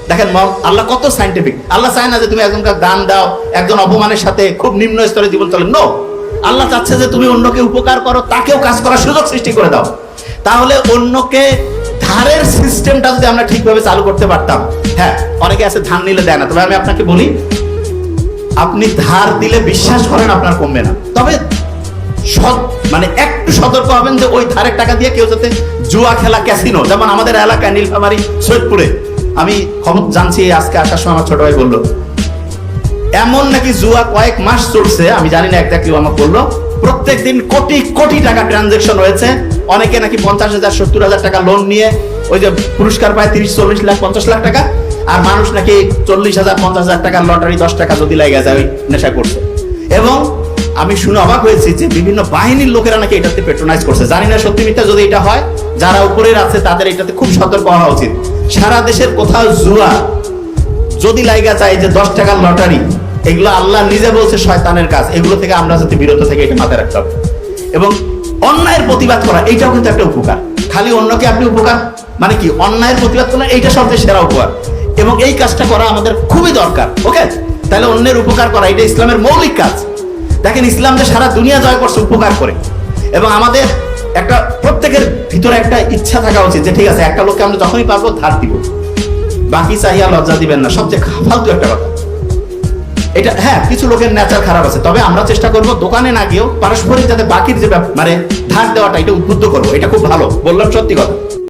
দেখেন আল্লাহ কত সাইন্টিফিক। আল্লাহ চায় না যে তুমি একজনকে দান দাও, একজন অপমানের সাথে খুব নিম্ন স্তরে জীবন চলে। নো, আল্লাহ চাচ্ছে যে তুমি অন্যকে উপকার করো, তাকেও কাজ করার সুযোগ সৃষ্টি করে দাও। তাহলে অন্যকে ধারের সিস্টেমটা যদি আমরা ঠিকভাবে চালু করতে পারতাম। হ্যাঁ, অনেকে আছে ধার নিলে দেয় না, তবে আমি আপনাকে বলি, আপনি ধার দিলে বিশ্বাস করেন আপনার কমবে না। তবে মানে একটু সতর্ক হবেন যে ওই ধারের টাকা দিয়ে কেউ যাতে জুয়া খেলা, ক্যাসিনো, যেমন আমাদের এলাকায় নীলফামারী সৈয়দপুরে আমি খবর জানছি, আজকে আসার সময় আমার ছোট ভাই বললো এমন নাকি জুয়া কয়েক মাস চলছে, আমি জানি না একজাক্টলি, আমাকে বললো প্রত্যেকদিন কোটি কোটি টাকা ট্রানজাকশন হয়েছে। অনেকে নাকি 50,000 70,000 টাকা লোন নিয়ে ওই যে পুরস্কার পায় 30-40 লাখ 50 লাখ টাকা, আর মানুষ নাকি 40,000 50,000 টাকার লটারি 10 টাকা যদি লাগে যায় ওই নেশা করছে। এবং আমি শুনে অবাক হয়েছি যে বিভিন্ন বাহিনীর লোকেরা নাকি এটাতে পেট্রোনাইজ করছে। জানি না সত্যি মিথ্যা, যদি এটা হয় যারা উপরের আছে তাদের এটাতে খুব সতর্ক হওয়া উচিত। সারা দেশের কোথাও জুয়া যদি লাগা যায় যে 10 টাকার লটারি, এগুলো আল্লাহ নিজে বলছে শয়তানের কাজ, এগুলো থেকে আমরা যাতে বিরত থেকে এটা মাথায় রাখতে হবে। এবং অন্যায়ের প্রতিবাদ করা, এইটাও কিন্তু একটা উপকার। খালি অন্যকে আপনি উপকার মানে কি, অন্যায়ের প্রতিবাদ করলেন, এইটা সবচেয়ে সেরা উপকার। এবং এই কাজটা করা আমাদের খুবই দরকার। ওকে, তাহলে অন্যের উপকার করা এটা ইসলামের মৌলিক কাজ। দেখেন, ইসলাম যে সারা দুনিয়া জয় করছে উপকার করে। এবং আমাদের একটা প্রত্যেকের ভিতরে একটা ইচ্ছা থাকা উচিত যে ঠিক আছে, একটা লোককে আমরা যখনই পারবো ধার দিব, বাকি চাহিয়া লজ্জা দিবেন না। সবচেয়ে ফালতু একটা কথা এটা। হ্যাঁ, কিছু লোকের নেচার খারাপ আছে, তবে আমরা চেষ্টা করবো দোকানে না গিয়েও পারস্পরিক যাতে বাকির যে মানে ধার দেওয়াটা, এটা উদ্বুদ্ধ করবো। এটা খুব ভালো, বললাম সত্যি কথা।